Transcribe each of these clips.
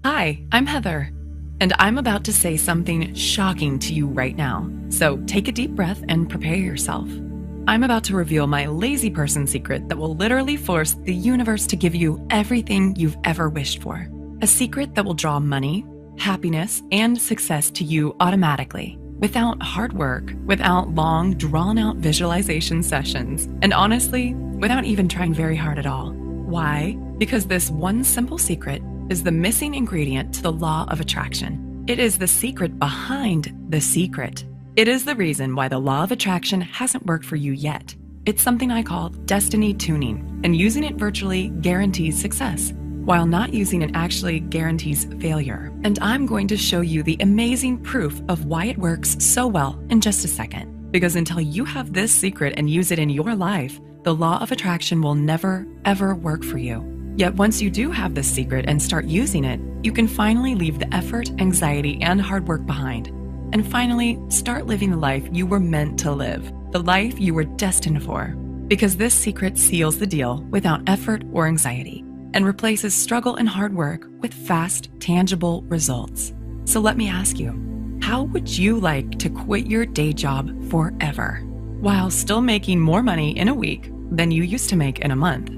Hi, I'm Heather, and I'm about to say something shocking to you right now. So take a deep breath and prepare yourself. I'm about to reveal my lazy person secret that will literally force the universe to give you everything you've ever wished for. A secret that will draw money, happiness, and success to you automatically, without hard work, without long, drawn-out visualization sessions, and honestly, without even trying very hard at all. Why? Because this one simple secret is the missing ingredient to the law of attraction. It is the secret behind the secret. It is the reason why the law of attraction hasn't worked for you yet. It's something I call destiny tuning, and using it virtually guarantees success, while not using it actually guarantees failure. And I'm going to show you the amazing proof of why it works so well in just a second. Because until you have this secret and use it in your life, the law of attraction will never, ever work for you. Yet once you do have this secret and start using it, you can finally leave the effort, anxiety, and hard work behind. And finally, start living the life you were meant to live, the life you were destined for. Because this secret seals the deal without effort or anxiety and replaces struggle and hard work with fast, tangible results. So let me ask you, how would you like to quit your day job forever while still making more money in a week than you used to make in a month?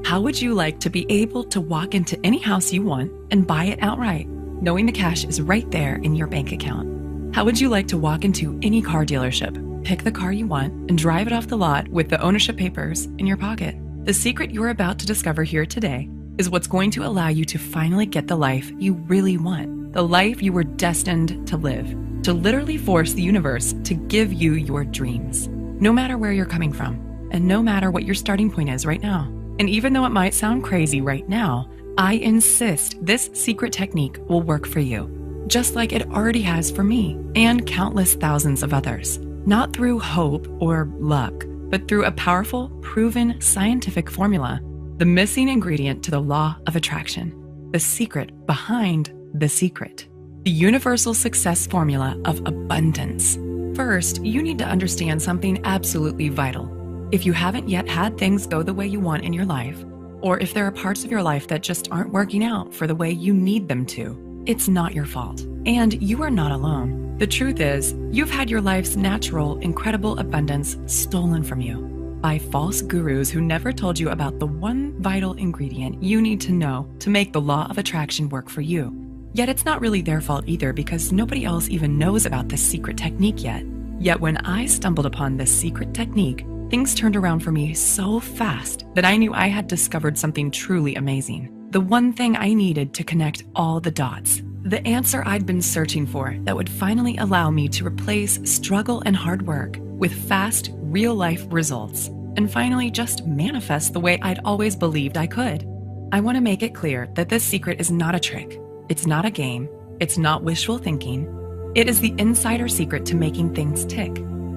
How would you like to be able to walk into any house you want and buy it outright, knowing the cash is right there in your bank account? How would you like to walk into any car dealership, pick the car you want, and drive it off the lot with the ownership papers in your pocket? The secret you're about to discover here today is what's going to allow you to finally get the life you really want, the life you were destined to live, to literally force the universe to give you your dreams, no matter where you're coming from, and no matter what your starting point is right now. And even though it might sound crazy right now, I insist this secret technique will work for you, just like it already has for me and countless thousands of others. Not through hope or luck, but through a powerful, proven scientific formula, the missing ingredient to the law of attraction, the secret behind the secret, the universal success formula of abundance. First, you need to understand something absolutely vital. If you haven't yet had things go the way you want in your life, or if there are parts of your life that just aren't working out for the way you need them to, it's not your fault. And you are not alone. The truth is, you've had your life's natural, incredible abundance stolen from you by false gurus who never told you about the one vital ingredient you need to know to make the law of attraction work for you. Yet it's not really their fault either, because nobody else even knows about this secret technique yet. Yet when I stumbled upon this secret technique, things turned around for me so fast that I knew I had discovered something truly amazing. The one thing I needed to connect all the dots. The answer I'd been searching for that would finally allow me to replace struggle and hard work with fast, real-life results, and finally just manifest the way I'd always believed I could. I want to make it clear that this secret is not a trick. It's not a game. It's not wishful thinking. It is the insider secret to making things tick,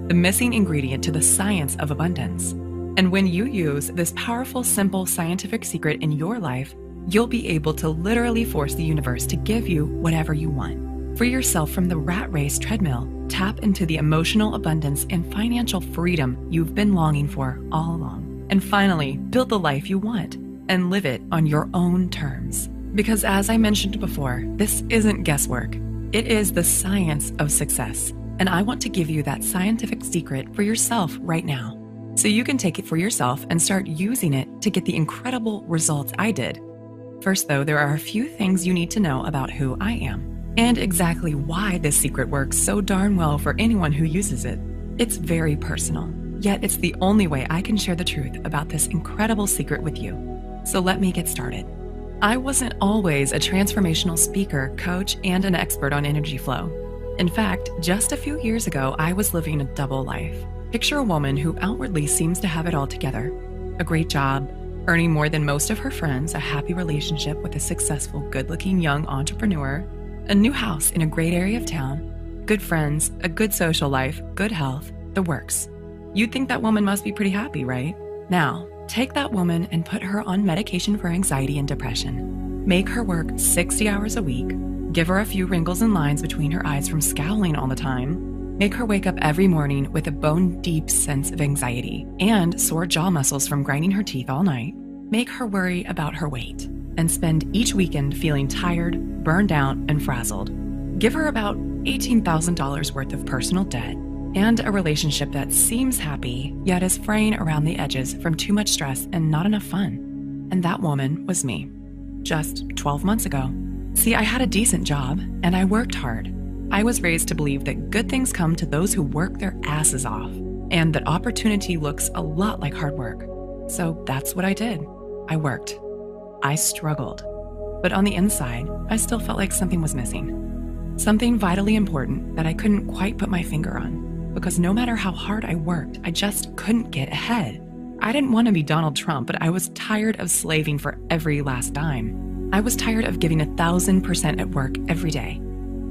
the missing ingredient to the science of abundance. And when you use this powerful, simple scientific secret in your life, you'll be able to literally force the universe to give you whatever you want. Free yourself from the rat race treadmill. Tap into the emotional abundance and financial freedom you've been longing for all along. And finally, build the life you want and live it on your own terms. Because as I mentioned before, this isn't guesswork. It is the science of success. And I want to give you that scientific secret for yourself right now, so you can take it for yourself and start using it to get the incredible results I did. First though, there are a few things you need to know about who I am, and exactly why this secret works so darn well for anyone who uses it. It's very personal, yet it's the only way I can share the truth about this incredible secret with you. So let me get started. I wasn't always a transformational speaker, coach, and an expert on energy flow. In fact, just a few years ago, I was living a double life. Picture a woman who outwardly seems to have it all together. A great job, earning more than most of her friends, a happy relationship with a successful, good-looking young entrepreneur, a new house in a great area of town, good friends, a good social life, good health, the works. You'd think that woman must be pretty happy, right? Now, take that woman and put her on medication for anxiety and depression. Make her work 60 hours a week. Give her a few wrinkles and lines between her eyes from scowling all the time. Make her wake up every morning with a bone-deep sense of anxiety and sore jaw muscles from grinding her teeth all night. Make her worry about her weight and spend each weekend feeling tired, burned out, and frazzled. Give her about $18,000 worth of personal debt and a relationship that seems happy, yet is fraying around the edges from too much stress and not enough fun. And that woman was me, just 12 months ago. See, I had a decent job, and I worked hard. I was raised to believe that good things come to those who work their asses off, and that opportunity looks a lot like hard work. So that's what I did. I worked. I struggled. But on the inside, I still felt like something was missing. Something vitally important that I couldn't quite put my finger on, because no matter how hard I worked, I just couldn't get ahead. I didn't want to be Donald Trump, but I was tired of slaving for every last dime. I was tired of giving 1,000% at work every day.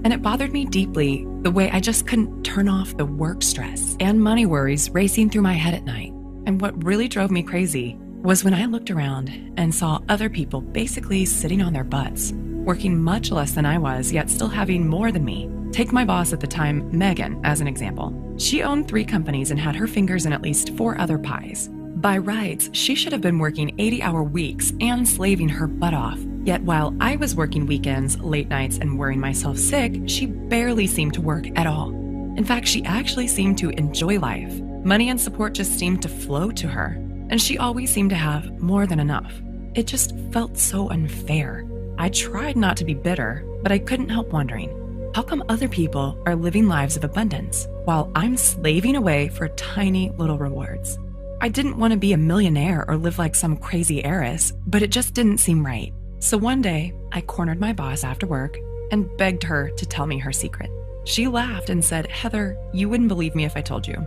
And it bothered me deeply the way I just couldn't turn off the work stress and money worries racing through my head at night. And what really drove me crazy was when I looked around and saw other people basically sitting on their butts, working much less than I was, yet still having more than me. Take my boss at the time, Megan, as an example. She owned 3 companies and had her fingers in at least 4 other pies. By rights, she should have been working 80-hour weeks and slaving her butt off. Yet while I was working weekends, late nights, and worrying myself sick, she barely seemed to work at all. In fact, she actually seemed to enjoy life. Money and support just seemed to flow to her, and she always seemed to have more than enough. It just felt so unfair. I tried not to be bitter, but I couldn't help wondering, how come other people are living lives of abundance while I'm slaving away for tiny little rewards? I didn't want to be a millionaire or live like some crazy heiress, but it just didn't seem right. So one day, I cornered my boss after work and begged her to tell me her secret. She laughed and said, "Heather, you wouldn't believe me if I told you."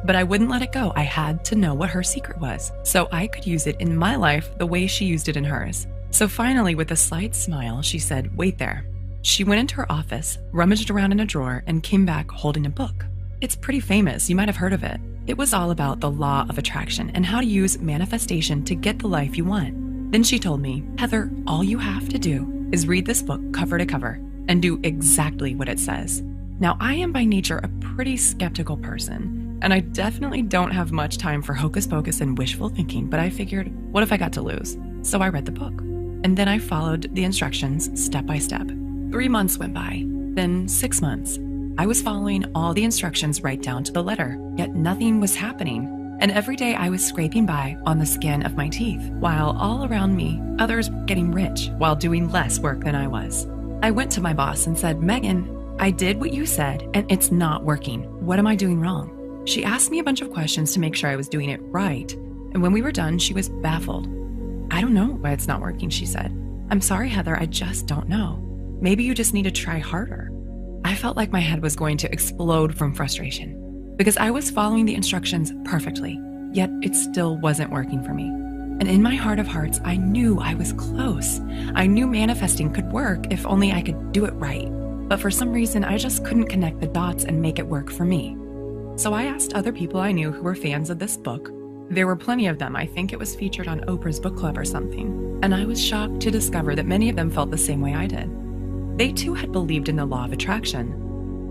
But I wouldn't let it go. I had to know what her secret was, so I could use it in my life the way she used it in hers. So finally, with a slight smile, she said, "Wait there." She went into her office, rummaged around in a drawer, and came back holding a book. It's pretty famous. You might have heard of it. It was all about the law of attraction and how to use manifestation to get the life you want. Then she told me, "Heather, all you have to do is read this book cover to cover and do exactly what it says." Now, I am by nature a pretty skeptical person, and I definitely don't have much time for hocus pocus and wishful thinking, but I figured, what if I got to lose? So I read the book. And then I followed the instructions step by step. 3 months went by, then 6 months. I was following all the instructions right down to the letter, yet nothing was happening. And every day I was scraping by on the skin of my teeth, while all around me, others were getting rich while doing less work than I was. I went to my boss and said, "Megan, I did what you said, and it's not working. What am I doing wrong?" She asked me a bunch of questions to make sure I was doing it right. And when we were done, she was baffled. "I don't know why it's not working," she said. "I'm sorry, Heather, I just don't know. Maybe you just need to try harder." I felt like my head was going to explode from frustration because I was following the instructions perfectly, yet it still wasn't working for me. And in my heart of hearts, I knew I was close. I knew manifesting could work if only I could do it right. But for some reason, I just couldn't connect the dots and make it work for me. So I asked other people I knew who were fans of this book. There were plenty of them. I think it was featured on Oprah's book club or something. And I was shocked to discover that many of them felt the same way I did. They too had believed in the law of attraction.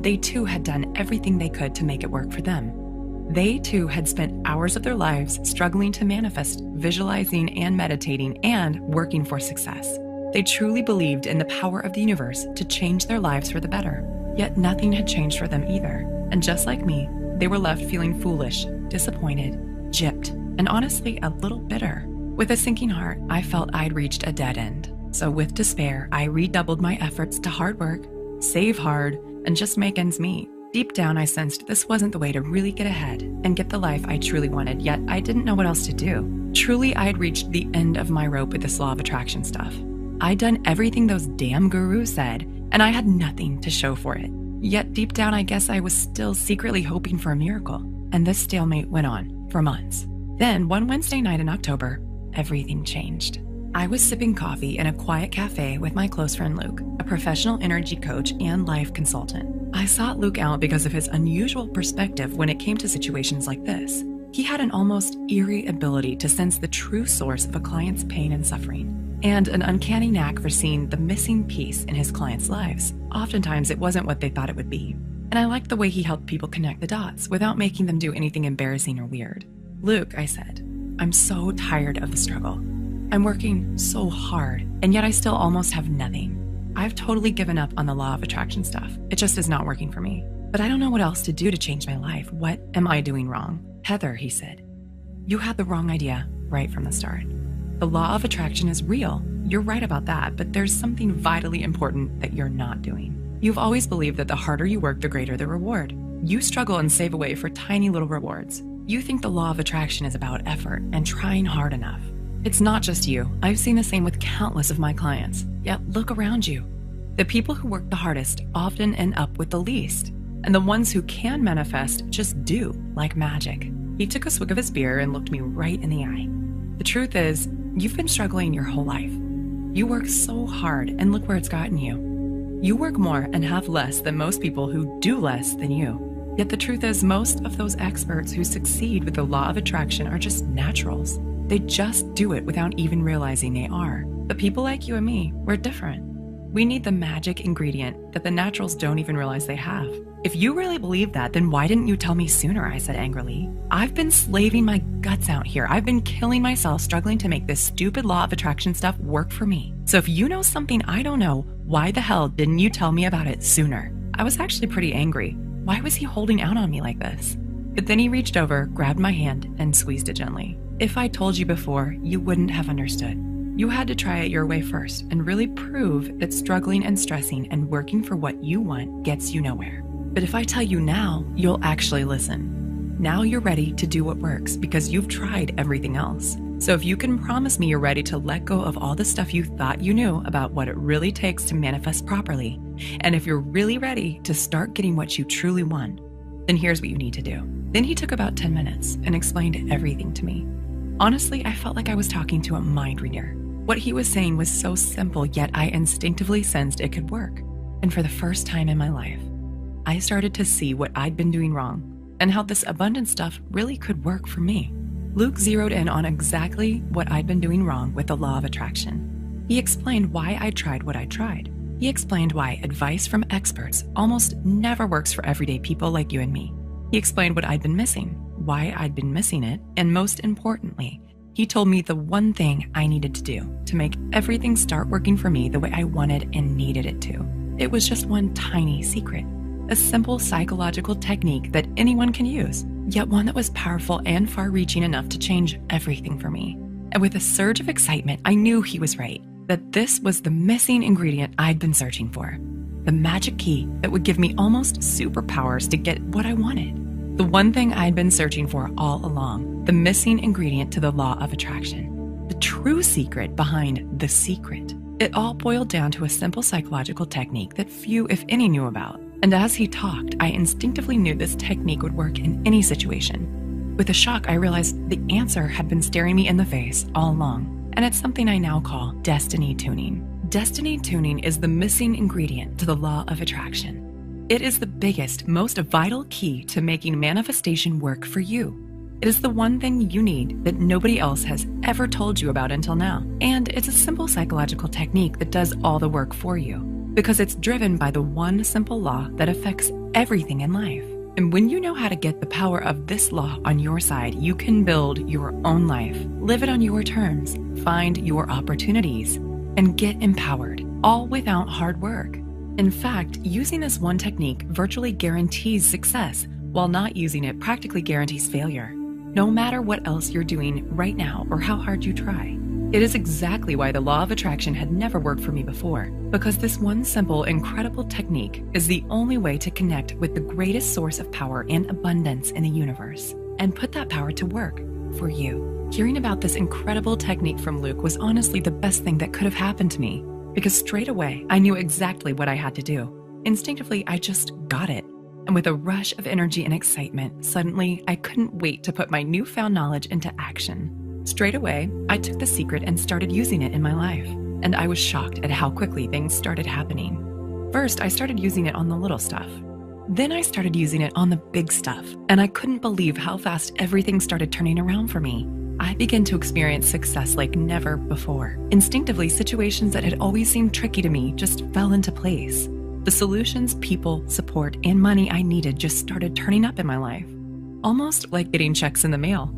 They too had done everything they could to make it work for them. They too had spent hours of their lives struggling to manifest, visualizing and meditating and working for success. They truly believed in the power of the universe to change their lives for the better. Yet nothing had changed for them either. And just like me, they were left feeling foolish, disappointed, gypped, and honestly a little bitter. With a sinking heart, I felt I'd reached a dead end. So with despair, I redoubled my efforts to hard work, save hard, and just make ends meet. Deep down, I sensed this wasn't the way to really get ahead and get the life I truly wanted, yet I didn't know what else to do. Truly, I had reached the end of my rope with this law of attraction stuff. I'd done everything those damn gurus said, and I had nothing to show for it. Yet deep down, I guess I was still secretly hoping for a miracle. And this stalemate went on for months. Then, one Wednesday night in October, everything changed. I was sipping coffee in a quiet cafe with my close friend Luke, a professional energy coach and life consultant. I sought Luke out because of his unusual perspective when it came to situations like this. He had an almost eerie ability to sense the true source of a client's pain and suffering, and an uncanny knack for seeing the missing piece in his clients' lives. Oftentimes, it wasn't what they thought it would be. And I liked the way he helped people connect the dots without making them do anything embarrassing or weird. "Luke," I said, "I'm so tired of the struggle. I'm working so hard, and yet I still almost have nothing. I've totally given up on the law of attraction stuff. It just is not working for me. But I don't know what else to do to change my life. What am I doing wrong? Heather, he said, you had the wrong idea right from the start. The law of attraction is real. You're right about that, but there's something vitally important that you're not doing. You've always believed that the harder you work, the greater the reward. You struggle and save away for tiny little rewards. You think the law of attraction is about effort and trying hard enough. It's not just you. I've seen the same with countless of my clients. Yet look around you. The people who work the hardest often end up with the least. And the ones who can manifest just do, like magic. He took a swig of his beer and looked me right in the eye. The truth is, you've been struggling your whole life. You work so hard, and look where it's gotten you. You work more and have less than most people who do less than you. Yet the truth is, most of those experts who succeed with the law of attraction are just naturals. They just do it without even realizing they are. But people like you and me, we're different. We need the magic ingredient that the naturals don't even realize they have. If you really believe that, then why didn't you tell me sooner? I said angrily. I've been slaving my guts out here. I've been killing myself struggling to make this stupid law of attraction stuff work for me. So if you know something I don't know, why the hell didn't you tell me about it sooner? I was actually pretty angry. Why was he holding out on me like this? But then he reached over, grabbed my hand, and squeezed it gently. If I told you before, you wouldn't have understood. You had to try it your way first and really prove that struggling and stressing and working for what you want gets you nowhere. But if I tell you now, you'll actually listen. Now you're ready to do what works because you've tried everything else. So if you can promise me you're ready to let go of all the stuff you thought you knew about what it really takes to manifest properly, and if you're really ready to start getting what you truly want, then here's what you need to do. Then he took about 10 minutes and explained everything to me. Honestly, I felt like I was talking to a mind reader. What he was saying was so simple, yet I instinctively sensed it could work. And for the first time in my life, I started to see what I'd been doing wrong and how this abundant stuff really could work for me. Luke zeroed in on exactly what I'd been doing wrong with the law of attraction. He explained why I tried what I tried. He explained why advice from experts almost never works for everyday people like you and me. He explained what I'd been missing, why I'd been missing it, and most importantly, he told me the one thing I needed to do to make everything start working for me the way I wanted and needed it to. It was just one tiny secret, a simple psychological technique that anyone can use, yet one that was powerful and far-reaching enough to change everything for me. And with a surge of excitement, I knew he was right, that this was the missing ingredient I'd been searching for, the magic key that would give me almost superpowers to get what I wanted. The one thing I'd been searching for all along, the missing ingredient to the law of attraction, the true secret behind the secret. It all boiled down to a simple psychological technique that few, if any, knew about. And as he talked, I instinctively knew this technique would work in any situation. With a shock, I realized the answer had been staring me in the face all along, and it's something I now call destiny tuning. Destiny tuning is the missing ingredient to the law of attraction. It is the biggest, most vital key to making manifestation work for you. It is the one thing you need that nobody else has ever told you about until now. And it's a simple psychological technique that does all the work for you because it's driven by the one simple law that affects everything in life. And when you know how to get the power of this law on your side, you can build your own life, live it on your terms, find your opportunities, and get empowered, all without hard work. In fact, using this one technique virtually guarantees success, while not using it practically guarantees failure, no matter what else you're doing right now or how hard you try. It is exactly why the law of attraction had never worked for me before, because this one simple, incredible technique is the only way to connect with the greatest source of power and abundance in the universe, and put that power to work for you. Hearing about this incredible technique from Luke was honestly the best thing that could have happened to me. Because straight away, I knew exactly what I had to do. Instinctively, I just got it. And with a rush of energy and excitement, suddenly I couldn't wait to put my newfound knowledge into action. Straight away, I took the secret and started using it in my life. And I was shocked at how quickly things started happening. First, I started using it on the little stuff. Then I started using it on the big stuff. And I couldn't believe how fast everything started turning around for me. I began to experience success like never before. Instinctively, situations that had always seemed tricky to me just fell into place. The solutions, people, support, and money I needed just started turning up in my life, almost like getting checks in the mail.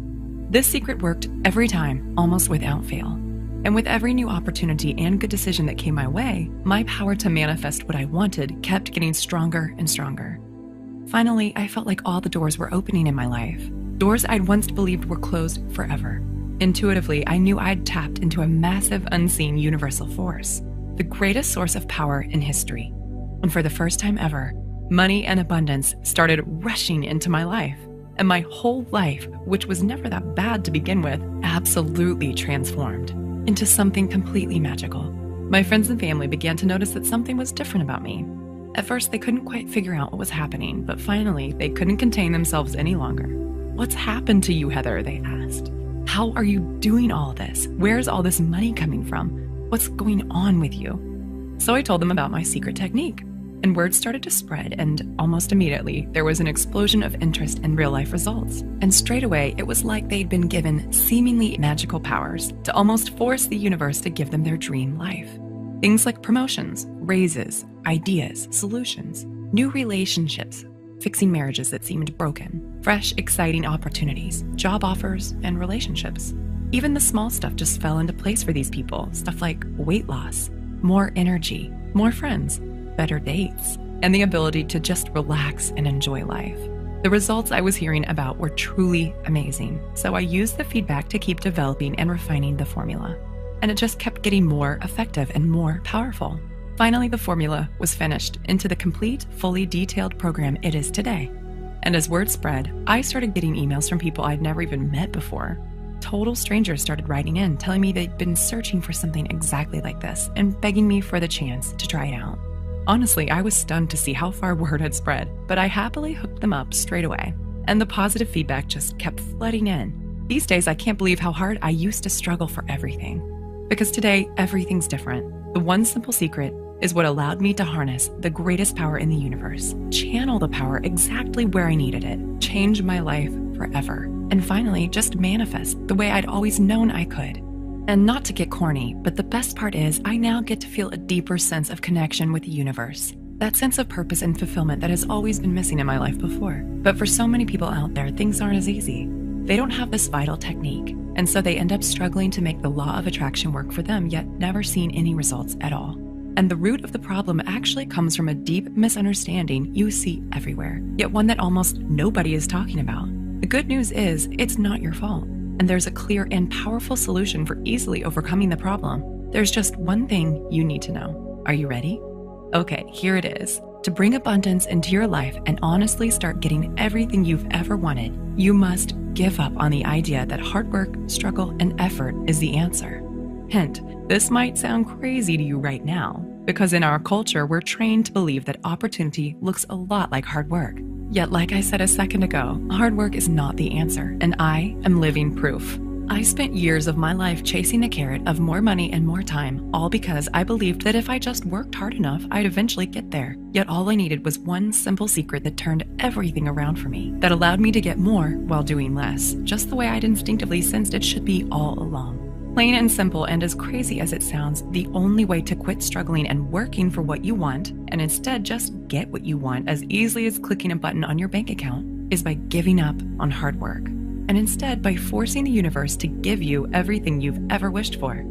This secret worked every time, almost without fail. And with every new opportunity and good decision that came my way, my power to manifest what I wanted kept getting stronger and stronger. Finally, I felt like all the doors were opening in my life. Doors I'd once believed were closed forever. Intuitively, I knew I'd tapped into a massive, unseen universal force, the greatest source of power in history. And for the first time ever, money and abundance started rushing into my life. And my whole life, which was never that bad to begin with, absolutely transformed into something completely magical. My friends and family began to notice that something was different about me. At first, they couldn't quite figure out what was happening, but finally, they couldn't contain themselves any longer. "What's happened to you, Heather?" they asked. "How are you doing all this? Where's all this money coming from? What's going on with you?" So I told them about my secret technique, and word started to spread, and almost immediately, there was an explosion of interest in real-life results. And straight away, it was like they'd been given seemingly magical powers to almost force the universe to give them their dream life. Things like promotions, raises, ideas, solutions, new relationships, fixing marriages that seemed broken, fresh, exciting opportunities, job offers, and relationships. Even the small stuff just fell into place for these people, stuff like weight loss, more energy, more friends, better dates, and the ability to just relax and enjoy life. The results I was hearing about were truly amazing, so I used the feedback to keep developing and refining the formula. And it just kept getting more effective and more powerful. Finally, the formula was finished into the complete, fully detailed program it is today. And as word spread, I started getting emails from people I'd never even met before. Total strangers started writing in, telling me they'd been searching for something exactly like this and begging me for the chance to try it out. Honestly, I was stunned to see how far word had spread, but I happily hooked them up straight away. And the positive feedback just kept flooding in. These days, I can't believe how hard I used to struggle for everything. Because today, everything's different. The one simple secret is what allowed me to harness the greatest power in the universe, channel the power exactly where I needed it, change my life forever, and finally just manifest the way I'd always known I could. And not to get corny, but the best part is I now get to feel a deeper sense of connection with the universe. That sense of purpose and fulfillment that has always been missing in my life before. But for so many people out there, things aren't as easy. They don't have this vital technique, and so they end up struggling to make the law of attraction work for them, yet never seeing any results at all. And the root of the problem actually comes from a deep misunderstanding you see everywhere, yet one that almost nobody is talking about. The good news is, it's not your fault, and there's a clear and powerful solution for easily overcoming the problem. There's just one thing you need to know. Are you ready? Okay, here it is. To bring abundance into your life and honestly start getting everything you've ever wanted, you must give up on the idea that hard work, struggle, and effort is the answer. Hint, this might sound crazy to you right now, because in our culture, we're trained to believe that opportunity looks a lot like hard work. Yet, like I said a second ago, hard work is not the answer, and I am living proof. I spent years of my life chasing the carrot of more money and more time, all because I believed that if I just worked hard enough, I'd eventually get there. Yet all I needed was one simple secret that turned everything around for me, that allowed me to get more while doing less, just the way I'd instinctively sensed it should be all along. Plain and simple, and as crazy as it sounds, the only way to quit struggling and working for what you want, and instead just get what you want as easily as clicking a button on your bank account, is by giving up on hard work. And instead by forcing the universe to give you everything you've ever wished for.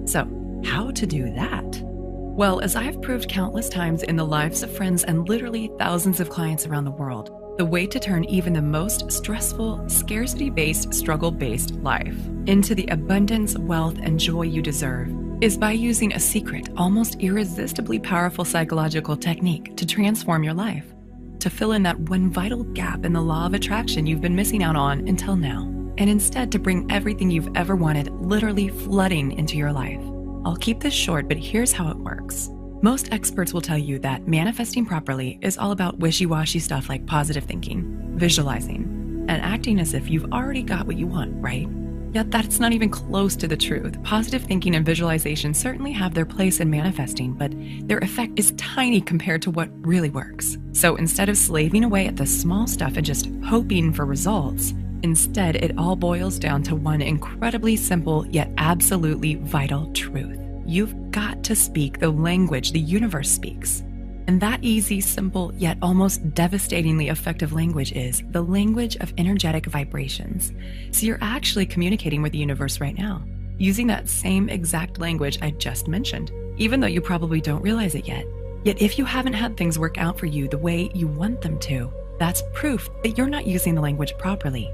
So, how to do that? Well, as I have proved countless times in the lives of friends and literally thousands of clients around the world, the way to turn even the most stressful, scarcity-based, struggle-based life into the abundance, wealth, and joy you deserve is by using a secret, almost irresistibly powerful psychological technique to transform your life, to fill in that one vital gap in the law of attraction you've been missing out on until now, and instead to bring everything you've ever wanted literally flooding into your life. I'll keep this short, but here's how it works. Most experts will tell you that manifesting properly is all about wishy-washy stuff like positive thinking, visualizing, and acting as if you've already got what you want, right? Yet that's not even close to the truth. Positive thinking and visualization certainly have their place in manifesting, but their effect is tiny compared to what really works. So instead of slaving away at the small stuff and just hoping for results, instead it all boils down to one incredibly simple yet absolutely vital truth. You've got to speak the language the universe speaks. And that easy, simple, yet almost devastatingly effective language is the language of energetic vibrations. So you're actually communicating with the universe right now. using that same exact language I just mentioned, even though you probably don't realize it yet. Yet if you haven't had things work out for you the way you want them to, that's proof that you're not using the language properly.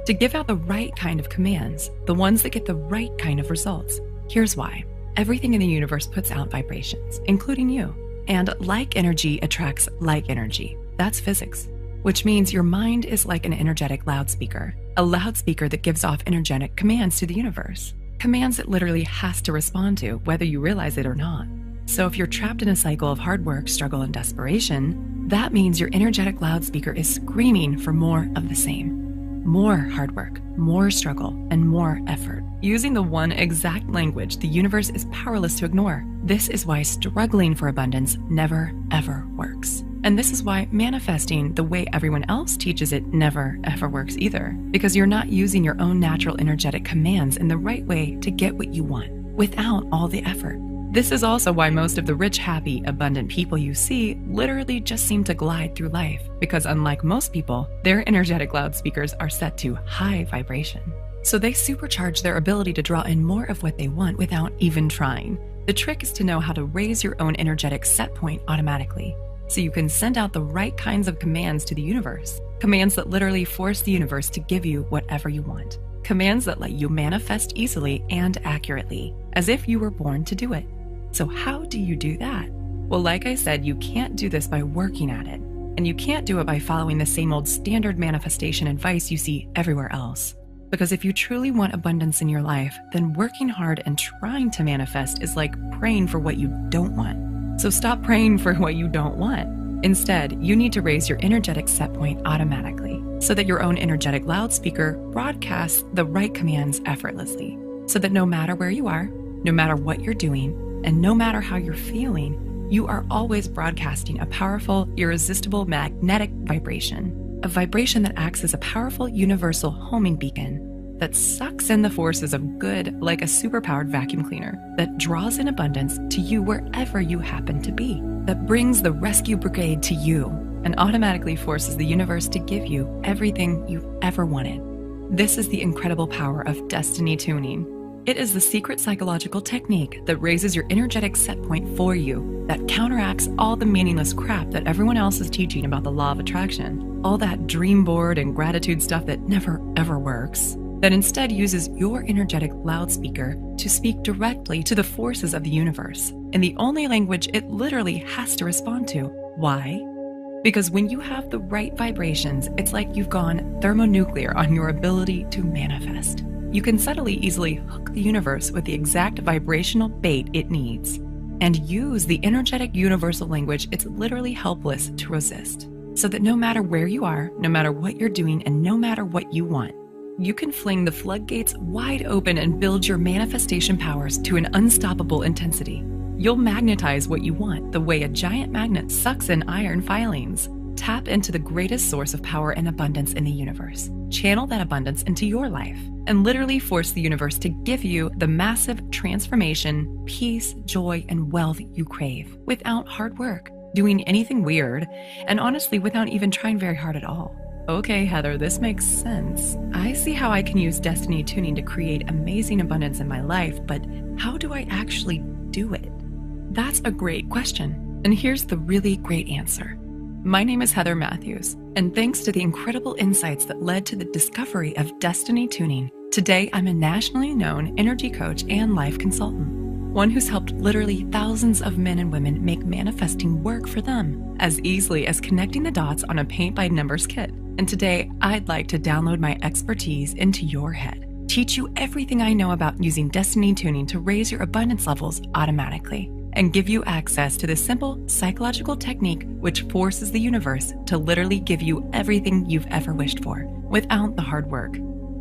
To give out the right kind of commands, the ones that get the right kind of results. Here's why. Everything in the universe puts out vibrations, including you. And like energy attracts like energy. That's physics. Which means your mind is like an energetic loudspeaker. A loudspeaker that gives off energetic commands to the universe. Commands it literally has to respond to, whether you realize it or not. So if you're trapped in a cycle of hard work, struggle, and desperation, that means your energetic loudspeaker is screaming for more of the same. More hard work, more struggle, and more effort. Using the one exact language the universe is powerless to ignore. This is why struggling for abundance never, ever works. And this is why manifesting the way everyone else teaches it never, ever works either. Because you're not using your own natural energetic commands in the right way to get what you want, without all the effort. This is also why most of the rich, happy, abundant people you see literally just seem to glide through life, because unlike most people, their energetic loudspeakers are set to high vibration. So they supercharge their ability to draw in more of what they want without even trying. The trick is to know how to raise your own energetic set point automatically, so you can send out the right kinds of commands to the universe. Commands that literally force the universe to give you whatever you want. Commands that let you manifest easily and accurately, as if you were born to do it. So how do you do that? Well, like I said, you can't do this by working at it. And you can't do it by following the same old standard manifestation advice you see everywhere else. Because if you truly want abundance in your life, then working hard and trying to manifest is like praying for what you don't want. So stop praying for what you don't want. Instead, you need to raise your energetic set point automatically, so that your own energetic loudspeaker broadcasts the right commands effortlessly. So that no matter where you are, no matter what you're doing, and no matter how you're feeling, you are always broadcasting a powerful, irresistible magnetic vibration. A vibration that acts as a powerful universal homing beacon that sucks in the forces of good like a superpowered vacuum cleaner, that draws in abundance to you wherever you happen to be, that brings the rescue brigade to you and automatically forces the universe to give you everything you've ever wanted. This is the incredible power of destiny tuning. It is the secret psychological technique that raises your energetic set point for you, that counteracts all the meaningless crap that everyone else is teaching about the law of attraction, all that dream board and gratitude stuff that never ever works, that instead uses your energetic loudspeaker to speak directly to the forces of the universe in the only language it literally has to respond to. Why? Because when you have the right vibrations, it's like you've gone thermonuclear on your ability to manifest. You can subtly, easily hook the universe with the exact vibrational bait it needs and use the energetic universal language it's literally helpless to resist. So that no matter where you are, no matter what you're doing, and no matter what you want, you can fling the floodgates wide open and build your manifestation powers to an unstoppable intensity. You'll magnetize what you want the way a giant magnet sucks in iron filings. Tap into the greatest source of power and abundance in the universe. Channel that abundance into your life and literally force the universe to give you the massive transformation, peace, joy, and wealth you crave without hard work, doing anything weird, and honestly without even trying very hard at all. Okay, Heather, this makes sense. I see how I can use destiny tuning to create amazing abundance in my life, but how do I actually do it? That's a great question, and here's the really great answer. My name is Heather Matthews, and thanks to the incredible insights that led to the discovery of destiny tuning, today I'm a nationally known energy coach and life consultant, one who's helped literally thousands of men and women make manifesting work for them as easily as connecting the dots on a paint-by-numbers kit. And today, I'd like to download my expertise into your head, teach you everything I know about using destiny tuning to raise your abundance levels automatically, and give you access to the simple psychological technique which forces the universe to literally give you everything you've ever wished for without the hard work.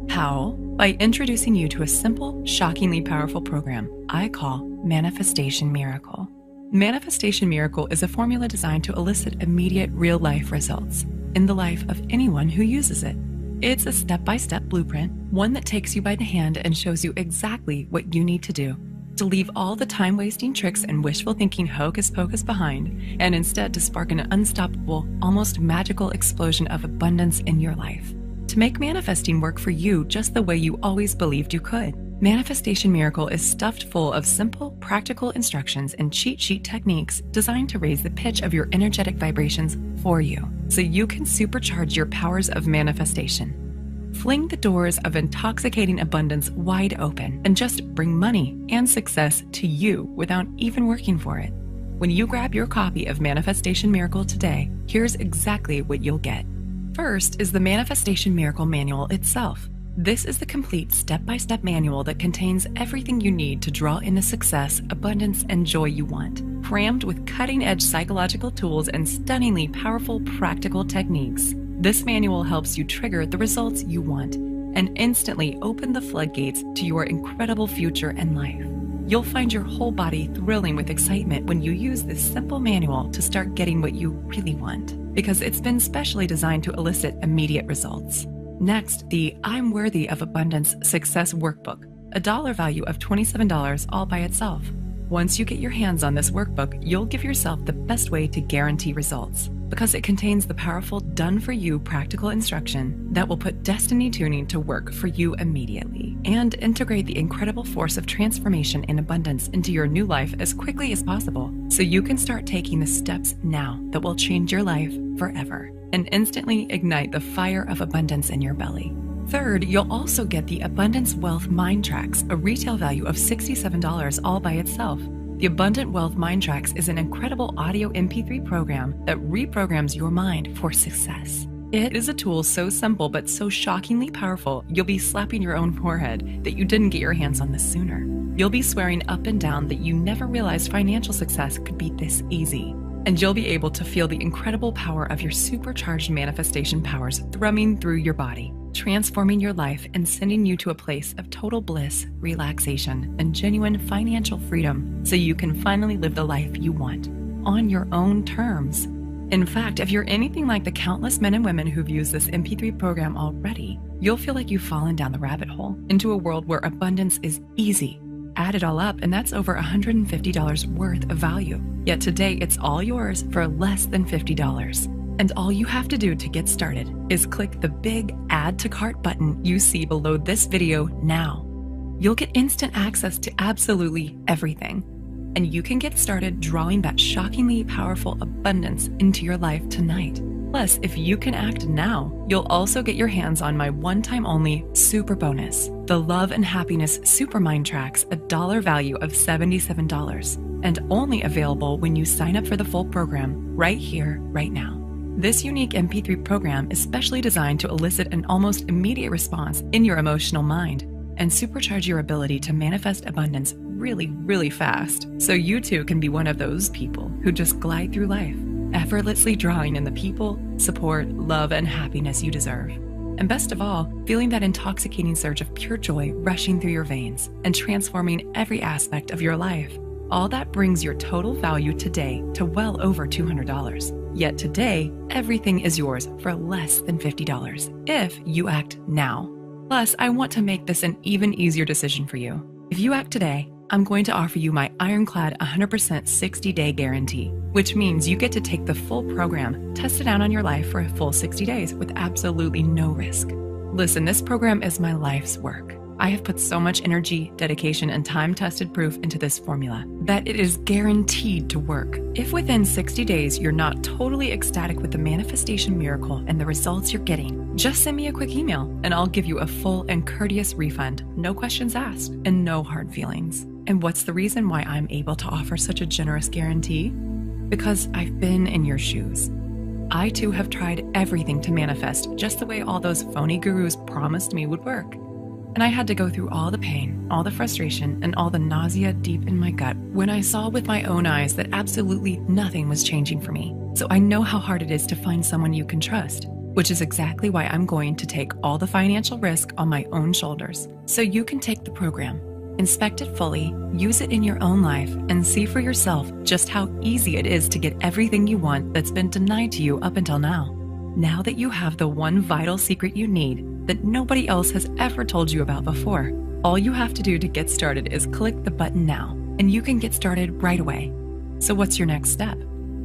How? By introducing you to a simple, shockingly powerful program I call Manifestation Miracle. Manifestation Miracle is a formula designed to elicit immediate real-life results in the life of anyone who uses it. It's a step-by-step blueprint, one that takes you by the hand and shows you exactly what you need to do to leave all the time-wasting tricks and wishful thinking hocus-pocus behind, and instead to spark an unstoppable, almost magical explosion of abundance in your life. To make manifesting work for you just the way you always believed you could. Manifestation Miracle is stuffed full of simple, practical instructions and cheat sheet techniques designed to raise the pitch of your energetic vibrations for you, so you can supercharge your powers of manifestation. Fling the doors of intoxicating abundance wide open and just bring money and success to you without even working for it. When you grab your copy of Manifestation Miracle today, here's exactly what you'll get. First is the Manifestation Miracle Manual itself. This is the complete step-by-step manual that contains everything you need to draw in the success, abundance, and joy you want, crammed with cutting-edge psychological tools and stunningly powerful practical techniques. This manual helps you trigger the results you want and instantly open the floodgates to your incredible future and life. You'll find your whole body thrilling with excitement when you use this simple manual to start getting what you really want, because it's been specially designed to elicit immediate results. Next, the I'm Worthy of Abundance Success Workbook, a dollar value of $27 all by itself. Once you get your hands on this workbook, you'll give yourself the best way to guarantee results, because it contains the powerful done-for-you practical instruction that will put destiny tuning to work for you immediately and integrate the incredible force of transformation and abundance into your new life as quickly as possible, so you can start taking the steps now that will change your life forever and instantly ignite the fire of abundance in your belly. Third, you'll also get the Abundance Wealth Mind Tracks, a retail value of $67 all by itself. The Abundant Wealth Mind Tracks is an incredible audio MP3 program that reprograms your mind for success. It is a tool so simple but so shockingly powerful, you'll be slapping your own forehead that you didn't get your hands on this sooner. You'll be swearing up and down that you never realized financial success could be this easy. And you'll be able to feel the incredible power of your supercharged manifestation powers thrumming through your body, transforming your life and sending you to a place of total bliss, relaxation, and genuine financial freedom, so you can finally live the life you want on your own terms. In fact, if you're anything like the countless men and women who've used this MP3 program already, you'll feel like you've fallen down the rabbit hole into a world where abundance is easy. Add it all up, and that's over $150 worth of value. Yet today, it's all yours for less than $50. And all you have to do to get started is click the big Add to Cart button you see below this video now. You'll get instant access to absolutely everything, and you can get started drawing that shockingly powerful abundance into your life tonight. Plus, if you can act now, you'll also get your hands on my one-time only super bonus, the Love and Happiness Super Mind Tracks, a dollar value of $77, and only available when you sign up for the full program right here, right now. This unique MP3 program is specially designed to elicit an almost immediate response in your emotional mind and supercharge your ability to manifest abundance really, really fast, so you too can be one of those people who just glide through life, effortlessly drawing in the people, support, love, and happiness you deserve. And best of all, feeling that intoxicating surge of pure joy rushing through your veins and transforming every aspect of your life. All that brings your total value today to well over $200. Yet today, everything is yours for less than $50 if you act now. Plus, I want to make this an even easier decision for you. If you act today, I'm going to offer you my ironclad 100% 60-day guarantee, which means you get to take the full program, test it out on your life for a full 60 days with absolutely no risk. Listen, this program is my life's work. I have put so much energy, dedication, and time-tested proof into this formula that it is guaranteed to work. If within 60 days you're not totally ecstatic with the manifestation miracle and the results you're getting, just send me a quick email and I'll give you a full and courteous refund, no questions asked, and no hard feelings. And what's the reason why I'm able to offer such a generous guarantee? Because I've been in your shoes. I too have tried everything to manifest just the way all those phony gurus promised me would work. And I had to go through all the pain, all the frustration, and all the nausea deep in my gut when I saw with my own eyes that absolutely nothing was changing for me. So I know how hard it is to find someone you can trust, which is exactly why I'm going to take all the financial risk on my own shoulders, so you can take the program, inspect it fully, use it in your own life, and see for yourself just how easy it is to get everything you want that's been denied to you up until now. Now that you have the one vital secret you need that nobody else has ever told you about before, all you have to do to get started is click the button now, and you can get started right away. So what's your next step?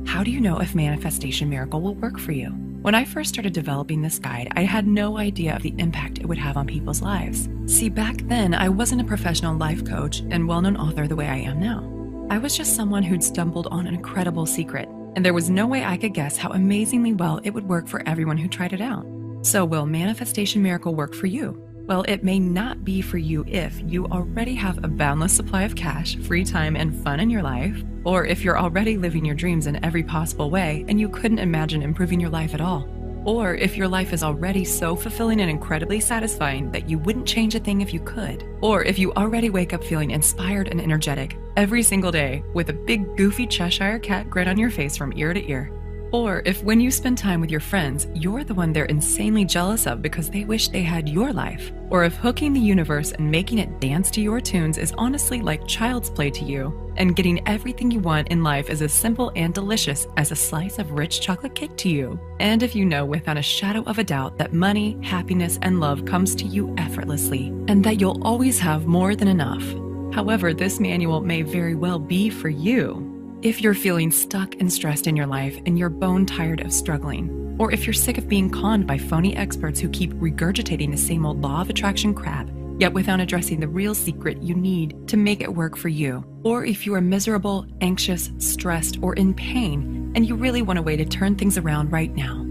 How do you know if Manifestation Miracle will work for you? When I first started developing this guide, I had no idea of the impact it would have on people's lives. See, back then, I wasn't a professional life coach and well-known author the way I am now. I was just someone who'd stumbled on an incredible secret, and there was no way I could guess how amazingly well it would work for everyone who tried it out. So will Manifestation Miracle work for you? Well, it may not be for you if you already have a boundless supply of cash, free time, and fun in your life, or if you're already living your dreams in every possible way and you couldn't imagine improving your life at all, or if your life is already so fulfilling and incredibly satisfying that you wouldn't change a thing if you could, or if you already wake up feeling inspired and energetic every single day with a big goofy Cheshire cat grin on your face from ear to ear. Or if when you spend time with your friends, you're the one they're insanely jealous of because they wish they had your life. Or if hooking the universe and making it dance to your tunes is honestly like child's play to you, and getting everything you want in life is as simple and delicious as a slice of rich chocolate cake to you. And if you know without a shadow of a doubt that money, happiness, and love comes to you effortlessly, and that you'll always have more than enough. However, this manual may very well be for you. If you're feeling stuck and stressed in your life and you're bone tired of struggling, or if you're sick of being conned by phony experts who keep regurgitating the same old law of attraction crap, yet without addressing the real secret you need to make it work for you, or if you are miserable, anxious, stressed, or in pain, and you really want a way to turn things around right now,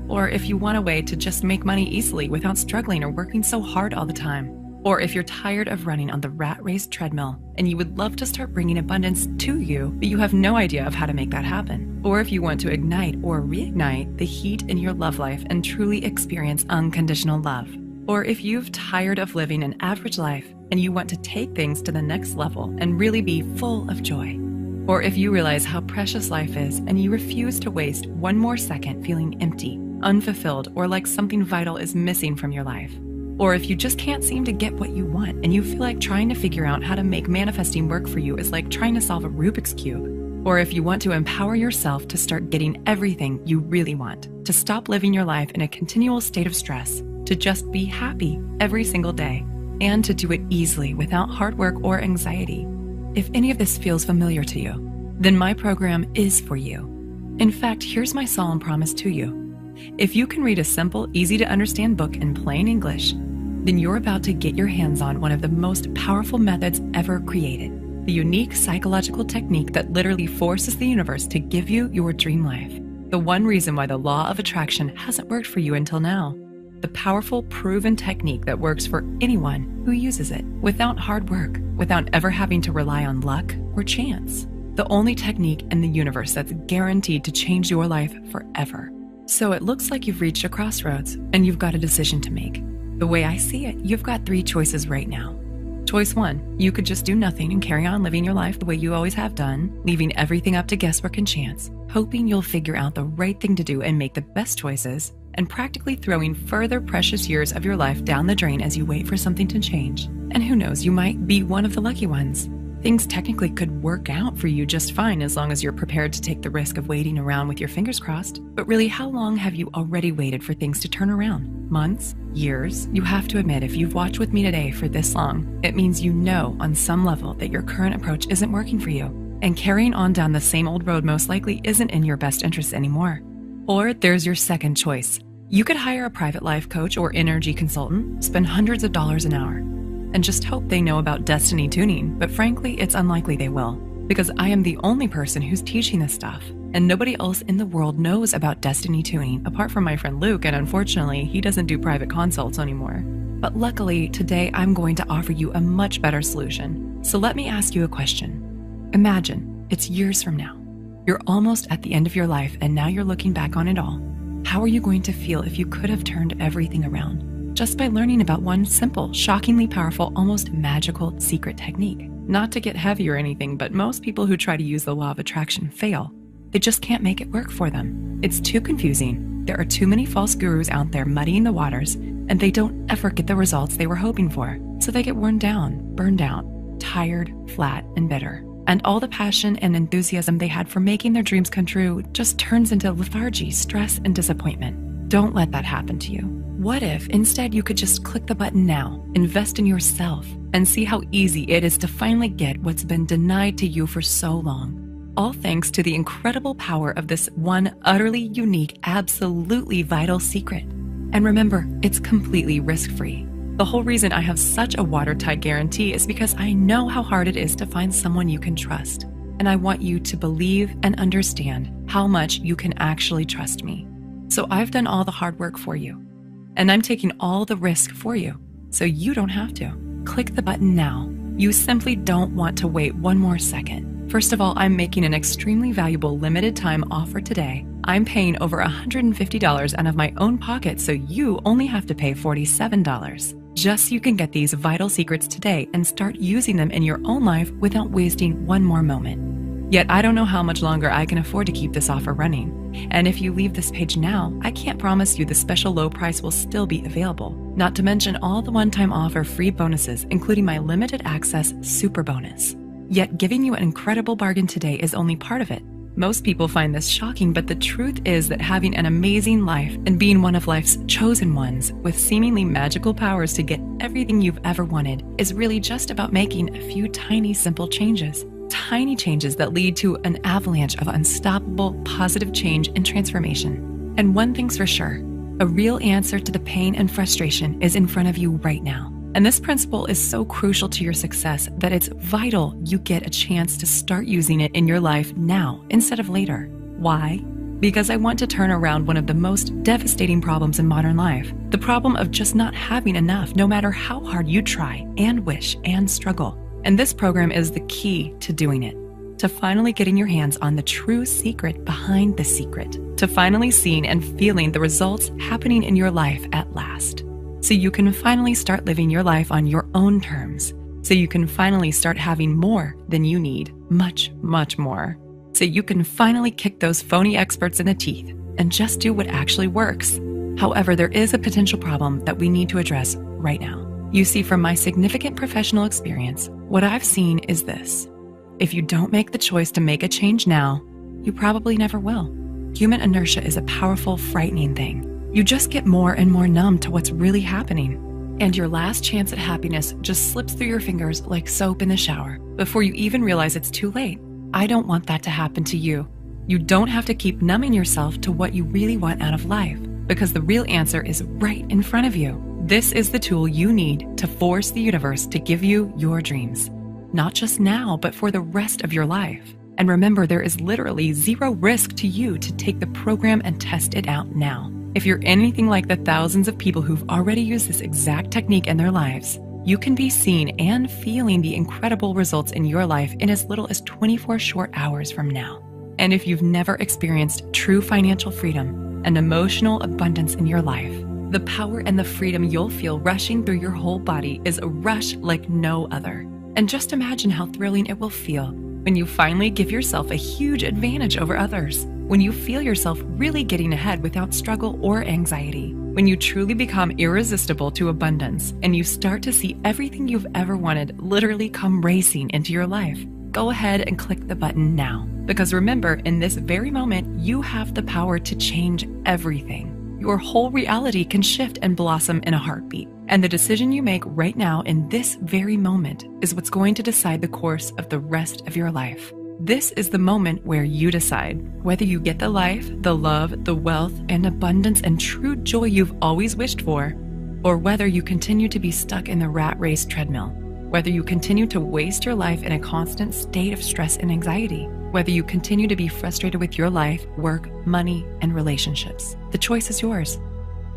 or if you want a way to just make money easily without struggling or working so hard all the time, or if you're tired of running on the rat race treadmill and you would love to start bringing abundance to you, but you have no idea of how to make that happen. Or if you want to ignite or reignite the heat in your love life and truly experience unconditional love. Or if you've tired of living an average life and you want to take things to the next level and really be full of joy. Or if you realize how precious life is and you refuse to waste one more second feeling empty, unfulfilled, or like something vital is missing from your life. Or if you just can't seem to get what you want and you feel like trying to figure out how to make manifesting work for you is like trying to solve a Rubik's Cube. Or if you want to empower yourself to start getting everything you really want, to stop living your life in a continual state of stress, to just be happy every single day, and to do it easily without hard work or anxiety. If any of this feels familiar to you, then my program is for you. In fact, here's my solemn promise to you. If you can read a simple, easy to understand book in plain English, then you're about to get your hands on one of the most powerful methods ever created, the unique psychological technique that literally forces the universe to give you your dream life. The one reason why the law of attraction hasn't worked for you until now. The powerful, proven technique that works for anyone who uses it, without hard work, without ever having to rely on luck or chance. The only technique in the universe that's guaranteed to change your life forever. So it looks like you've reached a crossroads and you've got a decision to make. The way I see it, you've got 3 choices right now. Choice 1, you could just do nothing and carry on living your life the way you always have done, leaving everything up to guesswork and chance, hoping you'll figure out the right thing to do and make the best choices, and practically throwing further precious years of your life down the drain as you wait for something to change. And who knows, you might be one of the lucky ones. Things technically could work out for you just fine as long as you're prepared to take the risk of waiting around with your fingers crossed. But really, how long have you already waited for things to turn around? Months? Years? You have to admit, if you've watched with me today for this long, it means you know on some level that your current approach isn't working for you. And carrying on down the same old road most likely isn't in your best interest anymore. Or there's your second choice. You could hire a private life coach or energy consultant, spend hundreds of dollars an hour, and just hope they know about destiny tuning, but frankly, it's unlikely they will, because I am the only person who's teaching this stuff, and nobody else in the world knows about destiny tuning apart from my friend Luke, and unfortunately, he doesn't do private consults anymore. But luckily, today I'm going to offer you a much better solution. So let me ask you a question. Imagine it's years from now. You're almost at the end of your life, and now you're looking back on it all. How are you going to feel if you could have turned everything around? Just by learning about one simple, shockingly powerful, almost magical secret technique. Not to get heavy or anything, but most people who try to use the law of attraction fail. They just can't make it work for them. It's too confusing. There are too many false gurus out there muddying the waters, and they don't ever get the results they were hoping for. So they get worn down, burned out, tired, flat, and bitter. And all the passion and enthusiasm they had for making their dreams come true just turns into lethargy, stress, and disappointment. Don't let that happen to you. What if instead you could just click the button now, invest in yourself, and see how easy it is to finally get what's been denied to you for so long? all thanks to the incredible power of this one utterly unique, absolutely vital secret. And remember, it's completely risk-free. The whole reason I have such a watertight guarantee is because I know how hard it is to find someone you can trust. And I want you to believe and understand how much you can actually trust me. So I've done all the hard work for you. And I'm taking all the risk for you, so you don't have to. Click the button now. You simply don't want to wait one more second. First of all, I'm making an extremely valuable limited time offer today. I'm paying over $150 out of my own pocket, so you only have to pay $47. Just so you can get these vital secrets today and start using them in your own life without wasting one more moment. Yet I don't know how much longer I can afford to keep this offer running. And if you leave this page now, I can't promise you the special low price will still be available. Not to mention all the one-time offer free bonuses, including my limited access super bonus. Yet giving you an incredible bargain today is only part of it. Most people find this shocking, but the truth is that having an amazing life and being one of life's chosen ones with seemingly magical powers to get everything you've ever wanted is really just about making a few tiny, simple changes. Tiny changes that lead to an avalanche of unstoppable, positive change and transformation. And one thing's for sure, a real answer to the pain and frustration is in front of you right now. And this principle is so crucial to your success that it's vital you get a chance to start using it in your life now instead of later. Why? Because I want to turn around one of the most devastating problems in modern life, the problem of just not having enough no matter how hard you try and wish and struggle. And this program is the key to doing it, to finally getting your hands on the true secret behind the secret, to finally seeing and feeling the results happening in your life at last. So you can finally start living your life on your own terms. So you can finally start having more than you need, much, much more. So you can finally kick those phony experts in the teeth and just do what actually works. However, there is a potential problem that we need to address right now. You see, from my significant professional experience, what I've seen is this. If you don't make the choice to make a change now, you probably never will. Human inertia is a powerful, frightening thing. You just get more and more numb to what's really happening. And your last chance at happiness just slips through your fingers like soap in the shower before you even realize it's too late. I don't want that to happen to you. You don't have to keep numbing yourself to what you really want out of life, because the real answer is right in front of you. This is the tool you need to force the universe to give you your dreams. Not just now, but for the rest of your life. And remember, there is literally zero risk to you to take the program and test it out now. If you're anything like the thousands of people who've already used this exact technique in their lives, you can be seeing and feeling the incredible results in your life in as little as 24 short hours from now. And if you've never experienced true financial freedom and emotional abundance in your life, the power and the freedom you'll feel rushing through your whole body is a rush like no other. And just imagine how thrilling it will feel when you finally give yourself a huge advantage over others. When you feel yourself really getting ahead without struggle or anxiety, when you truly become irresistible to abundance and you start to see everything you've ever wanted literally come racing into your life. Go ahead and click the button now, because remember, in this very moment, you have the power to change everything. Your whole reality can shift and blossom in a heartbeat. And the decision you make right now in this very moment is what's going to decide the course of the rest of your life. This is the moment where you decide whether you get the life, the love, the wealth, and abundance and true joy you've always wished for, or whether you continue to be stuck in the rat race treadmill, whether you continue to waste your life in a constant state of stress and anxiety, whether you continue to be frustrated with your life, work, money, and relationships. The choice is yours,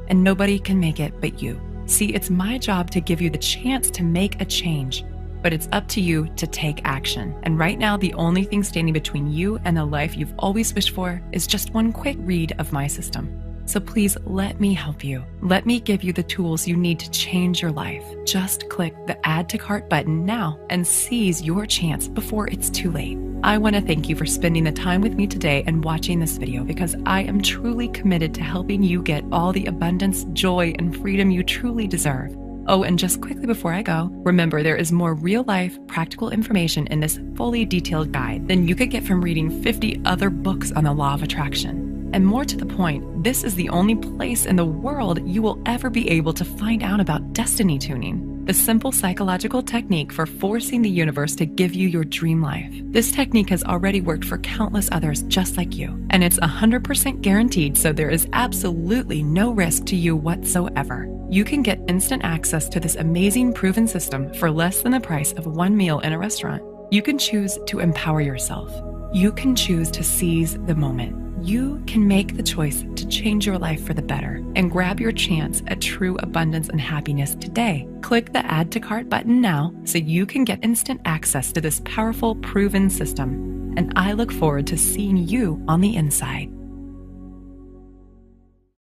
and nobody can make it but you. See, it's my job to give you the chance to make a change, but it's up to you to take action. And right now, the only thing standing between you and the life you've always wished for is just one quick read of my system. So please let me help you. Let me give you the tools you need to change your life. Just click the Add to Cart button now and seize your chance before it's too late. I want to thank you for spending the time with me today and watching this video, because I am truly committed to helping you get all the abundance, joy, and freedom you truly deserve. Oh, and just quickly before I go, remember there is more real-life, practical information in this fully detailed guide than you could get from reading 50 other books on the law of attraction. And more to the point, this is the only place in the world you will ever be able to find out about destiny tuning. the simple psychological technique for forcing the universe to give you your dream life. This technique has already worked for countless others just like you, and it's 100% guaranteed, so there is absolutely no risk to you whatsoever. You can get instant access to this amazing proven system for less than the price of one meal in a restaurant. You can choose to empower yourself. You can choose to seize the moment. You can make the choice to change your life for the better and grab your chance at true abundance and happiness today. Click the Add to Cart button now so you can get instant access to this powerful, proven system. And I look forward to seeing you on the inside.